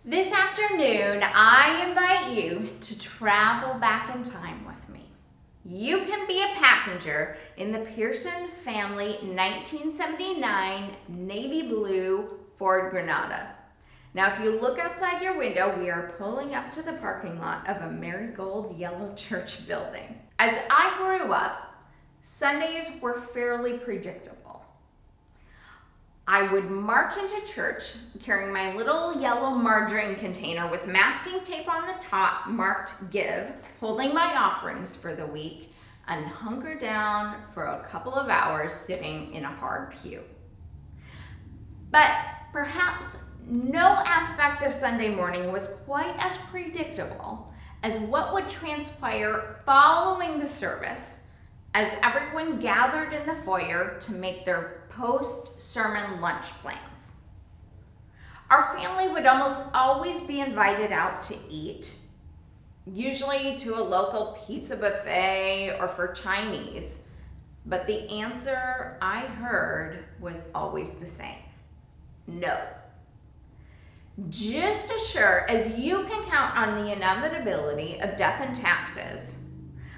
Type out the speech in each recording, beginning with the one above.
This afternoon, I invite you to travel back in time with me. You can be a passenger in the Pearson family 1979 navy blue Ford Granada. Now, if you look outside your window, we are pulling up to the parking lot of a marigold yellow church building. As I grew up, Sundays were fairly predictable. I would march into church carrying my little yellow margarine container with masking tape on the top marked give, holding my offerings for the week, and hunker down for a couple of hours sitting in a hard pew. But perhaps no aspect of Sunday morning was quite as predictable as what would transpire following the service as everyone gathered in the foyer to make their post-sermon lunch plans. Our family would almost always be invited out to eat, usually to a local pizza buffet or for Chinese, but the answer I heard was always the same: no. Just as sure as you can count on the inevitability of death and taxes,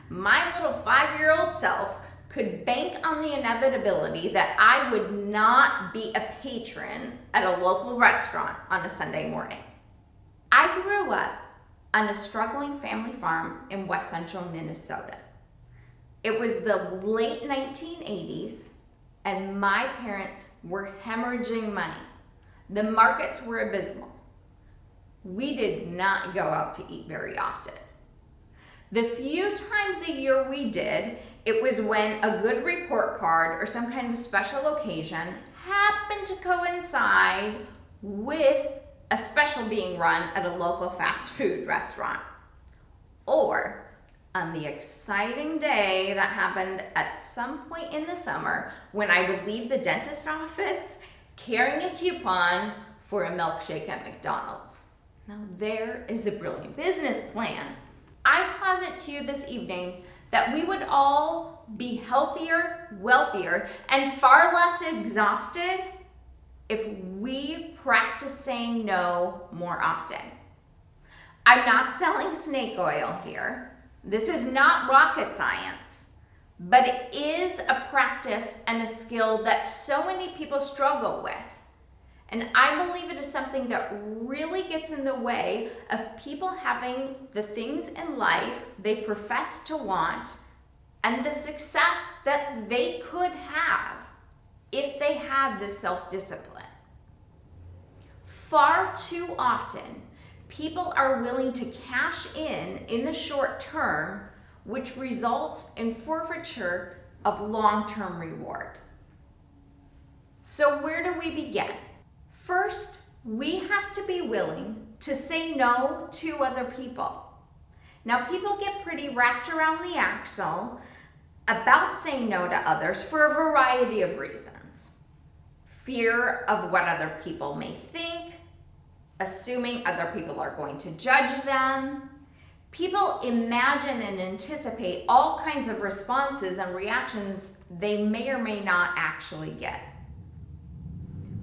my little 5-year-old self could bank on the inevitability that I would not be a patron at a local restaurant on a Sunday morning. I grew up on a struggling family farm in west central Minnesota. It was the late 1980s, and my parents were hemorrhaging money. The markets were abysmal. We did not go out to eat very often. The few times a year we did, it was when a good report card or some kind of special occasion happened to coincide with a special being run at a local fast food restaurant. Or on the exciting day that happened at some point in the summer when I would leave the dentist office carrying a coupon for a milkshake at McDonald's. Now there is a brilliant business plan. I posit to you this evening that we would all be healthier, wealthier, and far less exhausted if we practice saying no more often. I'm not selling snake oil here. This is not rocket science, but it is a practice and a skill that so many people struggle with. And I believe it is something that really gets in the way of people having the things in life they profess to want and the success that they could have if they had this self-discipline. Far too often, people are willing to cash in the short term, which results in forfeiture of long-term reward. So where do we begin? First, we have to be willing to say no to other people. Now, people get pretty wrapped around the axle about saying no to others for a variety of reasons. Fear of what other people may think, assuming other people are going to judge them. People imagine and anticipate all kinds of responses and reactions they may or may not actually get.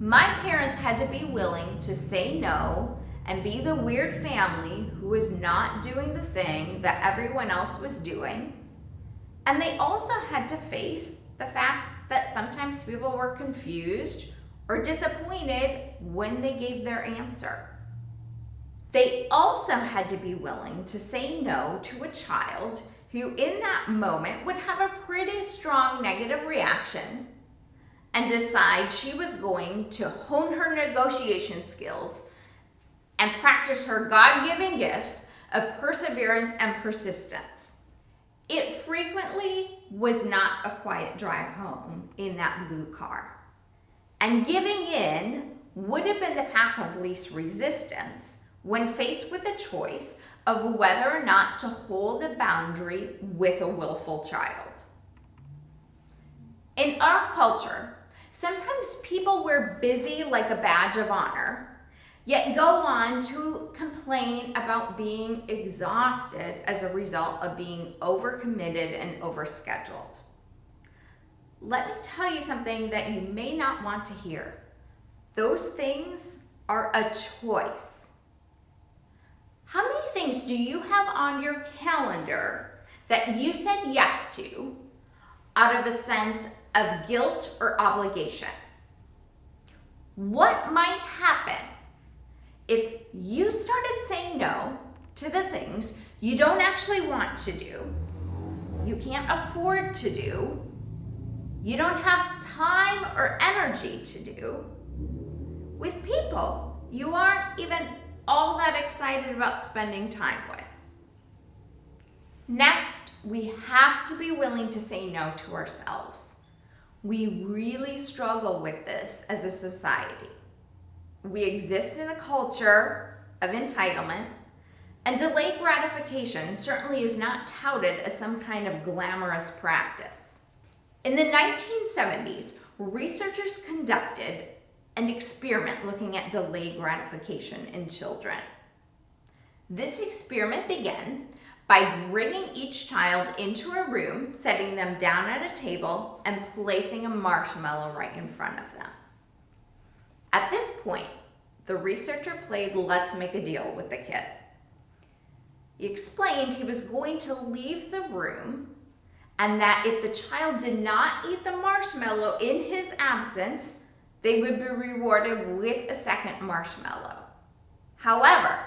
My parents had to be willing to say no and be the weird family who was not doing the thing that everyone else was doing. And they also had to face the fact that sometimes people were confused or disappointed when they gave their answer. They also had to be willing to say no to a child who in that moment would have a pretty strong negative reaction and decide she was going to hone her negotiation skills and practice her God-given gifts of perseverance and persistence. It frequently was not a quiet drive home in that blue car. And giving in would have been the path of least resistance when faced with a choice of whether or not to hold a boundary with a willful child. In our culture, sometimes people wear busy like a badge of honor, yet go on to complain about being exhausted as a result of being overcommitted and overscheduled. Let me tell you something that you may not want to hear. Those things are a choice. things do you have on your calendar that you said yes to out of a sense of guilt or obligation? What might happen if you started saying no to the things you don't actually want to do, you can't afford to do, you don't have time or energy to do, with people you aren't even all that excited about spending time with? Next, we have to be willing to say no to ourselves. We really struggle with this as a society. We exist in a culture of entitlement, and delayed gratification certainly is not touted as some kind of glamorous practice. In the 1970s, researchers conducted an experiment looking at delayed gratification in children. This experiment began by bringing each child into a room, setting them down at a table, and placing a marshmallow right in front of them. At this point, the researcher played Let's Make a Deal with the kid. He explained he was going to leave the room and that if the child did not eat the marshmallow in his absence, they would be rewarded with a second marshmallow. However,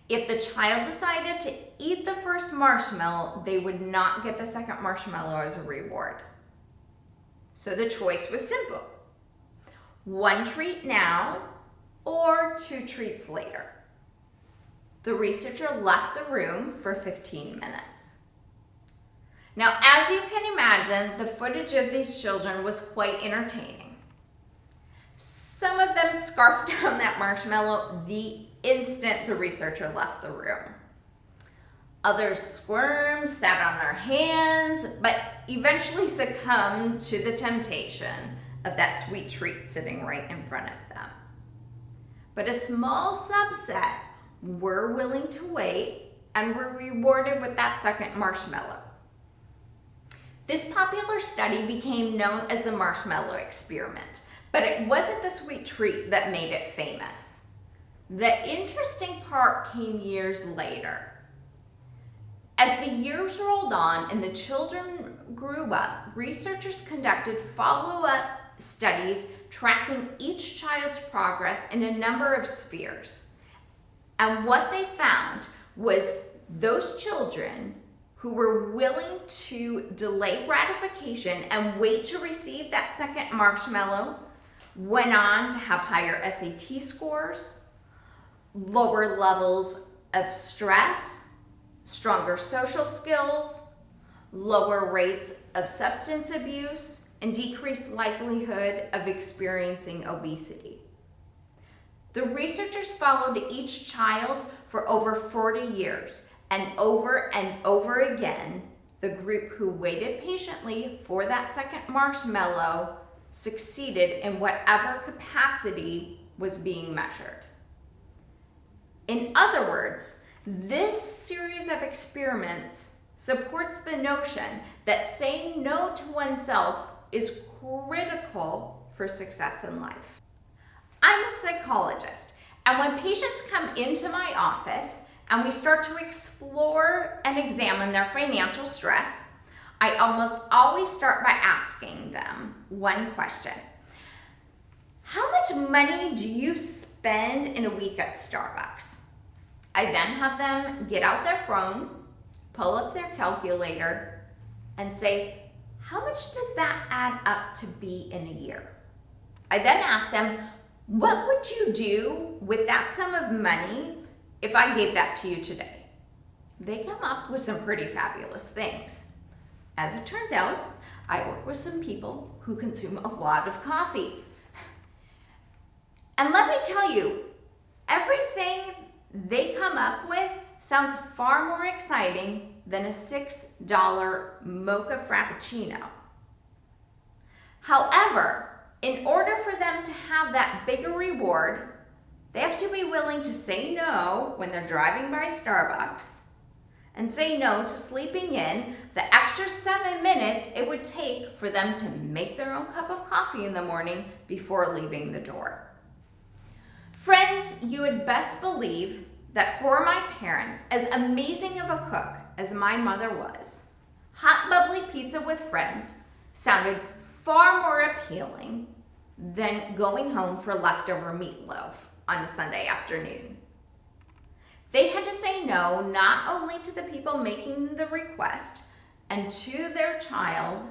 if the child decided to eat the first marshmallow, they would not get the second marshmallow as a reward. So the choice was simple: one treat now or 2 treats later. The researcher left the room for 15 minutes. Now, as you can imagine, the footage of these children was quite entertaining. Some of them scarfed down that marshmallow the instant the researcher left the room. Others squirmed, sat on their hands, but eventually succumbed to the temptation of that sweet treat sitting right in front of them. But a small subset were willing to wait and were rewarded with that second marshmallow. This popular study became known as the marshmallow experiment, but it wasn't the sweet treat that made it famous. The interesting part came years later. As the years rolled on and the children grew up, researchers conducted follow-up studies tracking each child's progress in a number of spheres. And what they found was those children who were willing to delay gratification and wait to receive that second marshmallow went on to have higher SAT scores, lower levels of stress, stronger social skills, lower rates of substance abuse, and decreased likelihood of experiencing obesity. The researchers followed each child for over 40 years, and over again, the group who waited patiently for that second marshmallow succeeded in whatever capacity was being measured. In other words, this series of experiments supports the notion that saying no to oneself is critical for success in life. I'm a psychologist, and when patients come into my office and we start to explore and examine their financial stress, I almost always start by asking them one question. How much money do you spend in a week at Starbucks? I then have them get out their phone, pull up their calculator, and say, how much does that add up to be in a year? I then ask them, what would you do with that sum of money if I gave that to you today? They come up with some pretty fabulous things. As it turns out, I work with some people who consume a lot of coffee. And let me tell you, everything they come up with sounds far more exciting than a $6 mocha frappuccino. However, in order for them to have that bigger reward, they have to be willing to say no when they're driving by Starbucks and say no to sleeping in the extra 7 minutes it would take for them to make their own cup of coffee in the morning before leaving the door. Friends, you had best believe that for my parents, as amazing of a cook as my mother was, hot bubbly pizza with friends sounded far more appealing than going home for leftover meatloaf on a Sunday afternoon. They had to say no not only to the people making the request and to their child,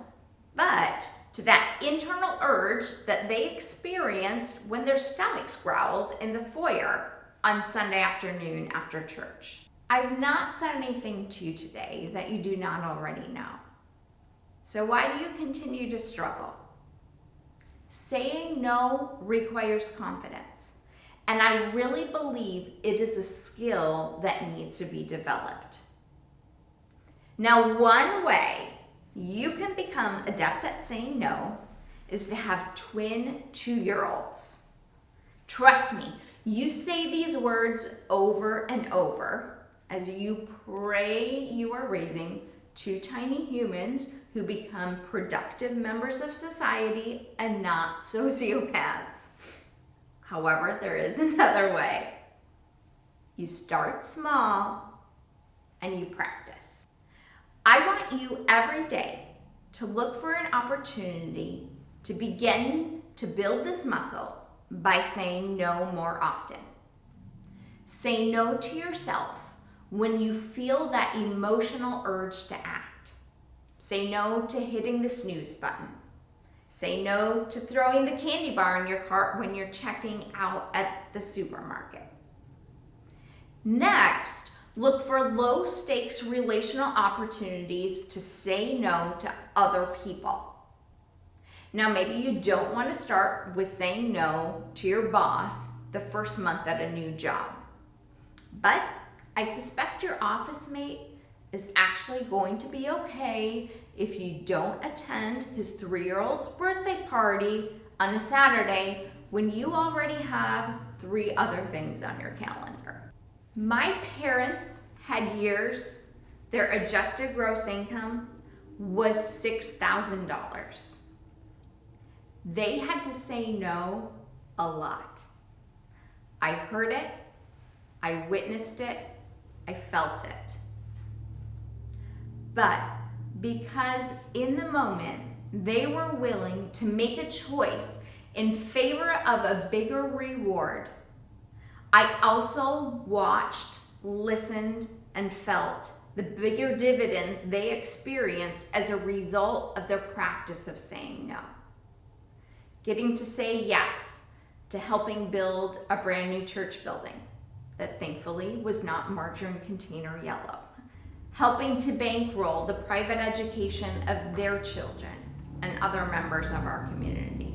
but to that internal urge that they experienced when their stomachs growled in the foyer on Sunday afternoon after church. I've not said anything to you today that you do not already know. So why do you continue to struggle? Saying no requires confidence, and I really believe it is a skill that needs to be developed. Now, one way you can become adept at saying no is to have twin 2-year-olds. Trust me, you say these words over and over as you pray you are raising 2 tiny humans who become productive members of society and not sociopaths. However, there is another way. You start small and you practice. I want you every day to look for an opportunity to begin to build this muscle by saying no more often. Say no to yourself when you feel that emotional urge to act. Say no to hitting the snooze button. Say no to throwing the candy bar in your cart when you're checking out at the supermarket. Next, look for low-stakes relational opportunities to say no to other people. Now, maybe you don't want to start with saying no to your boss the first month at a new job, but I suspect your office mate is actually going to be okay if you don't attend his 3-year-old's birthday party on a Saturday when you already have 3 other things on your calendar. My parents had years their adjusted gross income was $6,000. They had to say no a lot. I heard it, I witnessed it, I felt it. But because in the moment they were willing to make a choice in favor of a bigger reward, I also watched, listened, and felt the bigger dividends they experienced as a result of their practice of saying no. Getting to say yes to helping build a brand new church building that thankfully was not margarine container yellow. Helping to bankroll the private education of their children and other members of our community.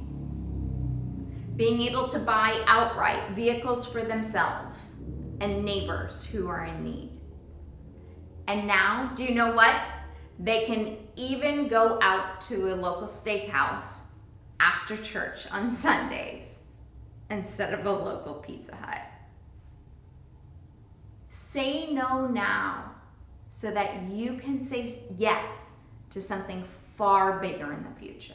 Being able to buy outright vehicles for themselves and neighbors who are in need. And now, do you know what? They can even go out to a local steakhouse after church on Sundays instead of a local Pizza Hut. Say no now so that you can say yes to something far bigger in the future.